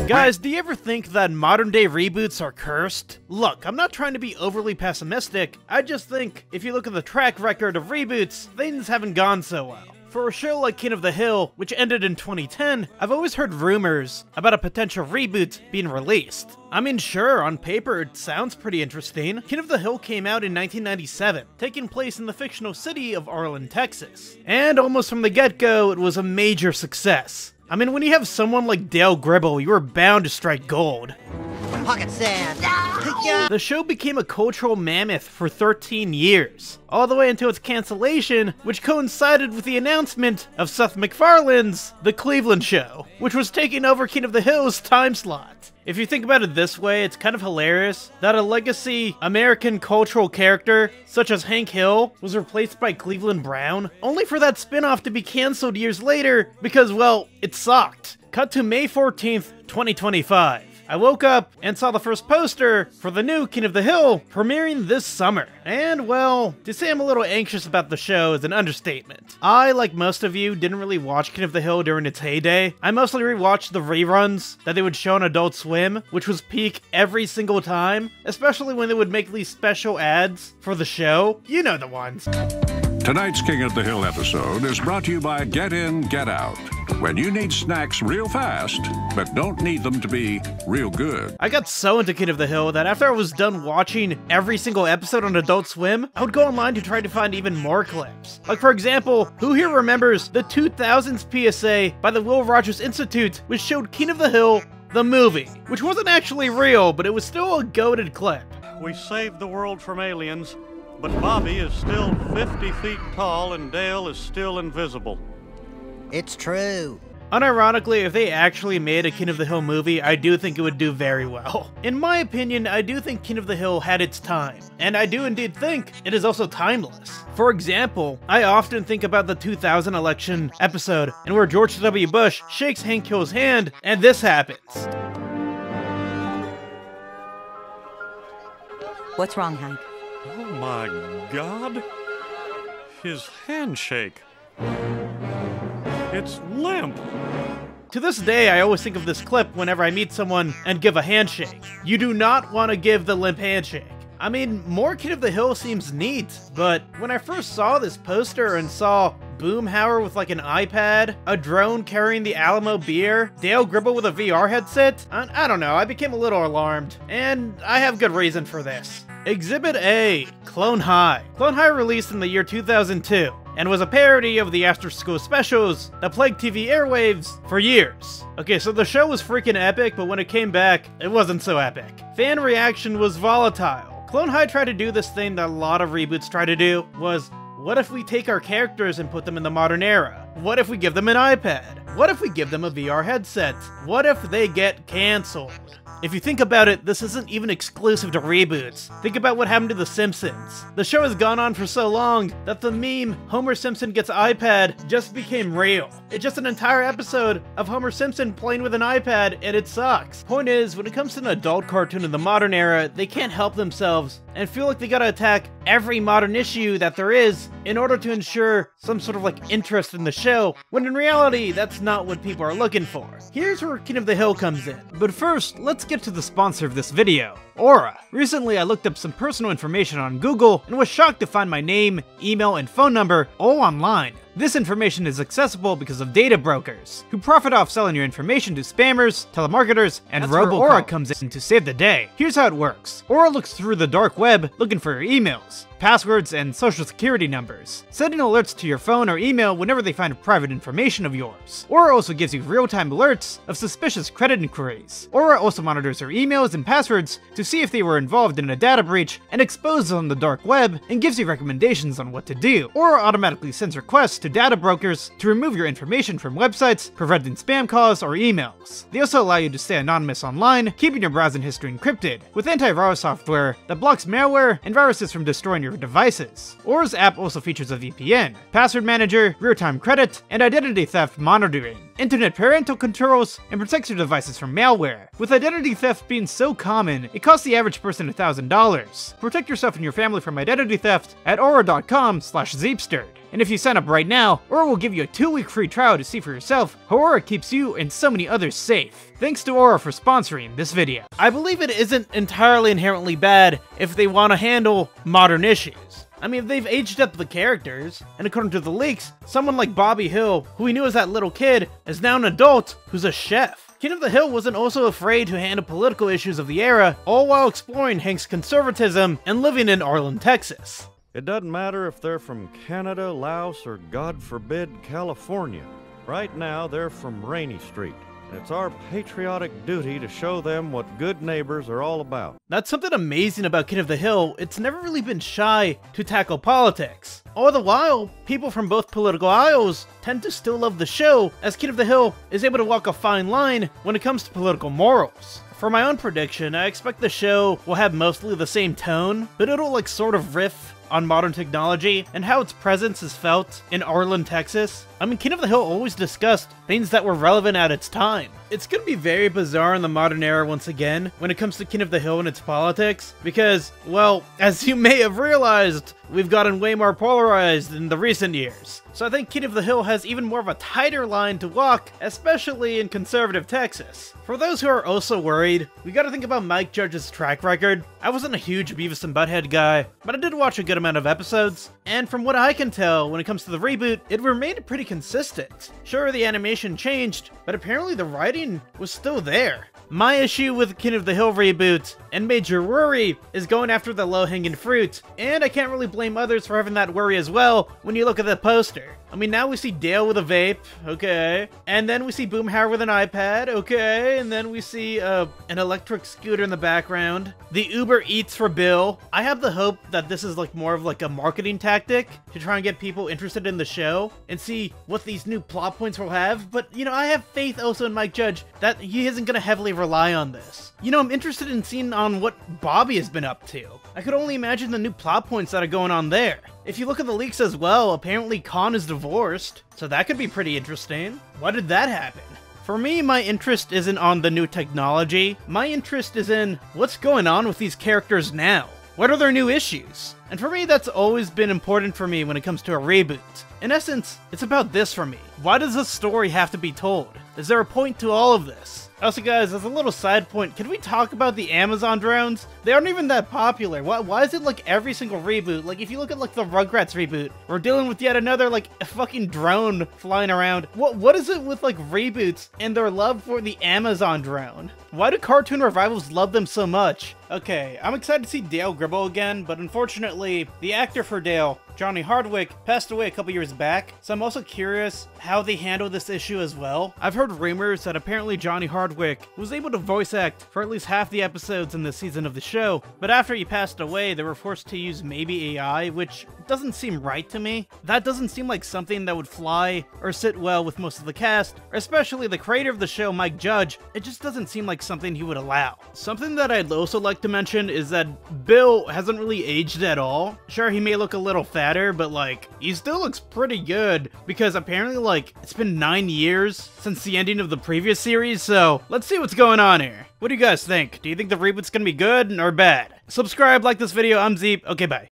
Guys, do you ever think that modern day reboots are cursed? Look, I'm not trying to be overly pessimistic, I just think if you look at the track record of reboots, things haven't gone so well. For a show like King of the Hill, which ended in 2010, I've always heard rumors about a potential reboot being released. I mean, sure, on paper it sounds pretty interesting. King of the Hill came out in 1997, taking place in the fictional city of Arlen, Texas. And almost from the get-go, it was a major success. I mean, when you have someone like Dale Gribble, you are bound to strike gold. Pocket sand. The show became a cultural mammoth for 13 years, all the way until its cancellation, which coincided with the announcement of Seth MacFarlane's The Cleveland Show, which was taking over King of the Hill's time slot. If you think about it this way, it's kind of hilarious that a legacy American cultural character, such as Hank Hill, was replaced by Cleveland Brown, only for that spin-off to be cancelled years later because, well, it sucked. Cut to May 14th, 2025. I woke up and saw the first poster for the new King of the Hill premiering this summer. And, well, to say I'm a little anxious about the show is an understatement. I, like most of you, didn't really watch King of the Hill during its heyday. I mostly rewatched the reruns that they would show on Adult Swim, which was peak every single time, especially when they would make these special ads for the show. You know the ones. Tonight's King of the Hill episode is brought to you by Get In, Get Out. When you need snacks real fast, but don't need them to be real good. I got so into King of the Hill that after I was done watching every single episode on Adult Swim, I would go online to try to find even more clips. Like, for example, who here remembers the 2000s PSA by the Will Rogers Institute, which showed King of the Hill, the movie, which wasn't actually real, but it was still a goated clip. We saved the world from aliens, but Bobby is still 50 feet tall and Dale is still invisible. It's true. Unironically, if they actually made a King of the Hill movie, I do think it would do very well. In my opinion, I do think King of the Hill had its time, and I do indeed think it is also timeless. For example, I often think about the 2000 election episode, and where George W. Bush shakes Hank Hill's hand, and this happens. What's wrong, Hank? Oh my God. His handshake. It's limp. To this day, I always think of this clip whenever I meet someone and give a handshake. You do not want to give the limp handshake. I mean, more King of the Hill seems neat, but when I first saw this poster and saw Boomhauer with like an iPad, a drone carrying the Alamo beer, Dale Gribble with a VR headset, I don't know, I became a little alarmed. And I have good reason for this. Exhibit A, Clone High. Clone High released in the year 2002, and was a parody of the after-school specials that plagued TV airwaves for years. Okay, so the show was freaking epic, but when it came back, it wasn't so epic. Fan reaction was volatile. Clone High tried to do this thing that a lot of reboots try to do, was, what if we take our characters and put them in the modern era? What if we give them an iPad? What if we give them a VR headset? What if they get cancelled? If you think about it, this isn't even exclusive to reboots. Think about what happened to The Simpsons. The show has gone on for so long that the meme, Homer Simpson gets iPad, just became real. It's just an entire episode of Homer Simpson playing with an iPad, and it sucks. Point is, when it comes to an adult cartoon in the modern era, they can't help themselves and feel like they gotta attack every modern issue that there is in order to ensure some sort of like interest in the show, when in reality, that's not what people are looking for. Here's where King of the Hill comes in. But first, let's get to the sponsor of this video, Aura. Recently, I looked up some personal information on Google and was shocked to find my name, email, and phone number all online. This information is accessible because of data brokers, who profit off selling your information to spammers, telemarketers, and robocalls. Aura comes in to save the day. Here's how it works. Aura looks through the dark web looking for your emails, passwords, and social security numbers, sending alerts to your phone or email whenever they find private information of yours. Aura also gives you real-time alerts of suspicious credit inquiries. Aura also monitors your emails and passwords to see if they were involved in a data breach and exposes on the dark web, and gives you recommendations on what to do. Aura automatically sends requests to data brokers to remove your information from websites, preventing spam calls or emails. They also allow you to stay anonymous online, keeping your browsing history encrypted, with antivirus software that blocks malware and viruses from destroying your devices. Aura's app also features a VPN, password manager, real-time credit, and identity theft monitoring, internet parental controls, and protects your devices from malware. With identity theft being so common, it costs the average person $1,000. Protect yourself and your family from identity theft at aura.com/Zeepsterd. And if you sign up right now, Aurora will give you a 2-week free trial to see for yourself how Aurora keeps you and so many others safe. Thanks to Aurora for sponsoring this video. I believe it isn't entirely inherently bad if they want to handle modern issues. I mean, they've aged up the characters, and according to the leaks, someone like Bobby Hill, who we knew as that little kid, is now an adult who's a chef. King of the Hill wasn't also afraid to handle political issues of the era, all while exploring Hank's conservatism and living in Arlen, Texas. It doesn't matter if they're from Canada, Laos, or God forbid, California. Right now, they're from Rainy Street. It's our patriotic duty to show them what good neighbors are all about. That's something amazing about King of the Hill. It's never really been shy to tackle politics. All the while, people from both political aisles tend to still love the show, as King of the Hill is able to walk a fine line when it comes to political morals. For my own prediction, I expect the show will have mostly the same tone, but it'll like sort of riff on modern technology and how its presence is felt in Arlen, Texas. I mean, King of the Hill always discussed things that were relevant at its time. It's gonna be very bizarre in the modern era once again when it comes to King of the Hill and its politics, because, well, as you may have realized, we've gotten way more polarized in the recent years. So I think King of the Hill has even more of a tighter line to walk, especially in conservative Texas. For those who are also worried, we gotta think about Mike Judge's track record. I wasn't a huge Beavis and Butthead guy, but I did watch a good amount of episodes, and from what I can tell, when it comes to the reboot, it remained pretty consistent. Sure, the animation changed, but apparently the writing was still there. My issue with King of the Hill reboot, and major worry, is going after the low-hanging fruit, and I can't really blame others for having that worry as well when you look at the poster. I mean, now we see Dale with a vape, okay, and then we see Boomhauer with an iPad, okay, and then we see an electric scooter in the background. The Uber Eats for Bill. I have the hope that this is like more of like a marketing tactic to try and get people interested in the show and see what these new plot points will have, but you know, I have faith also in Mike Judge that he isn't gonna heavily rely on this. You know, I'm interested in seeing on what Bobby has been up to. I could only imagine the new plot points that are going on there. If you look at the leaks as well, apparently Khan is divorced, so that could be pretty interesting. Why did that happen? For me, my interest isn't on the new technology. My interest is in what's going on with these characters now. What are their new issues? And for me, that's always been important for me when it comes to a reboot. In essence, it's about this for me. Why does this story have to be told? Is there a point to all of this? Also guys, as a little side point, can we talk about the Amazon drones? They aren't even that popular. Why is it like every single reboot? Like if you look at like the Rugrats reboot, we're dealing with yet another like a fucking drone flying around. What is it with like reboots and their love for the Amazon drone? Why do cartoon revivals love them so much? Okay, I'm excited to see Dale Gribble again, but unfortunately, the actor for Dale, Johnny Hardwick, passed away a couple years back, so I'm also curious how they handle this issue as well. I've heard rumors that apparently Johnny Hardwick was able to voice act for at least half the episodes in this season of the show, but after he passed away, they were forced to use maybe AI, which doesn't seem right to me. That doesn't seem like something that would fly or sit well with most of the cast, or especially the creator of the show, Mike Judge. It just doesn't seem like something he would allow. Something that I'd also like to mention is that Bill hasn't really aged at all. Sure, he may look a little fatter, but like, he still looks pretty good, because apparently like, it's been 9 years since the ending of the previous series, so let's see what's going on here. What do you guys think? Do you think the reboot's gonna be good or bad? Subscribe, like this video, I'm Zeep, okay bye.